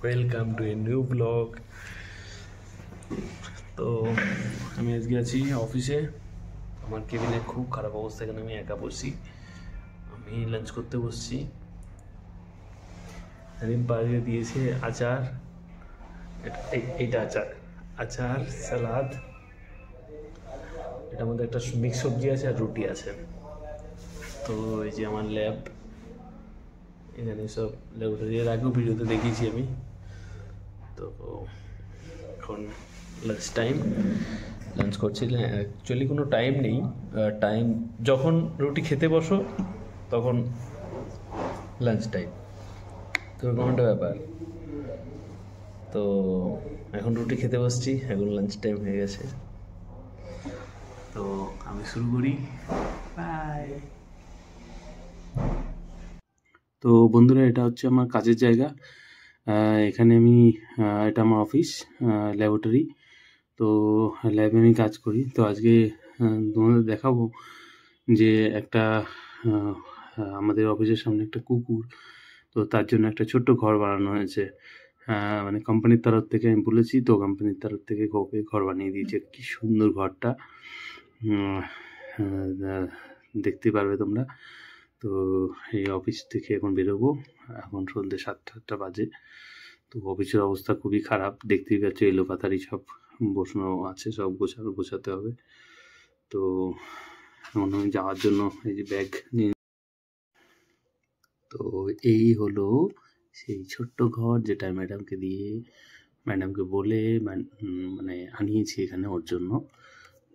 Welcome to a new blog. তো আমি আজকে আছি অফিসে। আমার কেবিনে খুব খারাপ অবস্থা, এখানে আমি একা বসছি। আমি লাঞ্চ করতে বসছি। আমি বাড়িয়ে দিয়েছে আচার, এইটা আচার, আচার সালাদ, এটার মধ্যে একটা মিক্স সবজি আছে আর রুটি আছে। তো এই যে আমার ল্যাব, এখানে সব ল্যাবরেটরি এর আগেও ভিডিওতে দেখিয়েছি আমি। তো এখন লাঞ্চ টাইম, লাঞ্চ করছি। অ্যাকচুয়ালি কোনো টাইম নেই, টাইম যখন রুটি খেতে বসো তখন লাঞ্চ টাইম, তো এরকম একটা ব্যাপার। তো এখন রুটি খেতে বসছি, এখন লাঞ্চ টাইম হয়ে গেছে। তো আমি শুরু করি। বাই। তো বন্ধুরা, এটা হচ্ছে আমার কাজের জায়গা। এখানে আমি, এটা আমার অফিস, ল্যাবরেটরি। তো ল্যাবে আমি কাজ করি। তো আজকে তোমাদের দেখাবো যে একটা আমাদের অফিসের সামনে একটা কুকুর, তো তার জন্য একটা ছোট্ট ঘর বানানো হয়েছে। মানে কোম্পানির তরফ থেকে আমি বলেছি, তো কোম্পানির তরফ থেকে ওকে ঘর বানিয়ে দিয়েছে। কি সুন্দর ঘরটা, দেখতে পারবে তোমরা। তো এই অফিস থেকে এখন বেরোবো, এখন সন্ধ্যে 7টা বাজে। তো অফিসের অবস্থা খুবই খারাপ, দেখতেই পাচ্ছ এলোপাতাড়ি সব বসানো আছে, সব গোছাতে হবে। তো এখন আমি যাওয়ার জন্য এই যে ব্যাগ নিয়ে, তো এই হলো সেই ছোট্ট ঘর যেটা ম্যাডামকে বলে মানে আনিয়েছি এখানে ওর জন্য।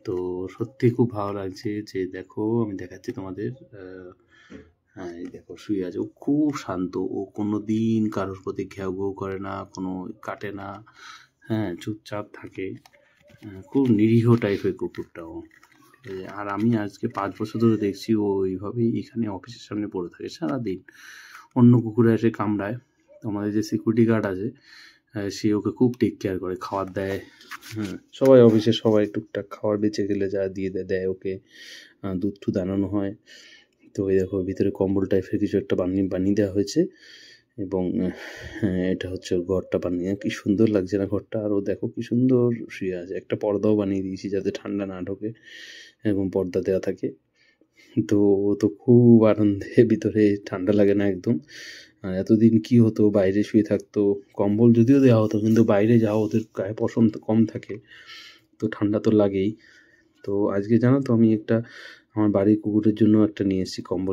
তো সত্যি খুব ভালো লাগছে যে দেখো, আমি দেখাচ্ছি তোমাদের। হ্যাঁ, এই দেখো শুয়ে আছে, ও খুব শান্ত, ও কোনো দিন কারোর প্রতি ঘেউ ঘেউ করে না, কোনো কাটে না, হ্যাঁ চুপচাপ থাকে। খুব নিরীহ টাইপের কুকুরটাও। আর আমি আজকে 5 বছর ধরে দেখছি ও এইভাবেই এখানে অফিসের সামনে পড়ে থাকে সারাদিন। অন্য কুকুরে এসে কামড়ায়, আমাদের যে সিকিউরিটি গার্ড আছে সে ওকে খুব টেক কেয়ার করে, খাবার দেয়। হ্যাঁ, সবাই অফিসে সবাই টুকটাক খাবার বেঁচে গেলে যা দিয়ে দেয় ওকে, দুধ টুধ আনানো হয়। তো এই দেখো ভিতরে কম্বল টাইপের কিছু একটা বানিয়ে দেওয়া হয়েছে, এবং এটা হচ্ছে ঘরটা বানিয়ে, কি সুন্দর লাগছে না ঘরটা। আরও দেখো কি সুন্দর শুয়ে আছে, একটা পর্দাও বানিয়ে দিয়েছি যাতে ঠান্ডা না ঢোকে, এরকম পর্দা দেওয়া থাকে। তো ও তো খুব আনন্দে, ভিতরে ঠান্ডা লাগে না একদম। আর এতদিন কি হতো, বাইরে শুয়ে থাকতো, কম্বল যদিও দেওয়া হতো কিন্তু বাইরে যাওয়া ওদের গায়ে পশম তো কম থাকে, তো ঠান্ডা তো লাগেই। তো আজকে জানো তো, আমি একটা আমার বাড়ির কুকুরের জন্য একটা নিয়ে এসেছি কম্বল।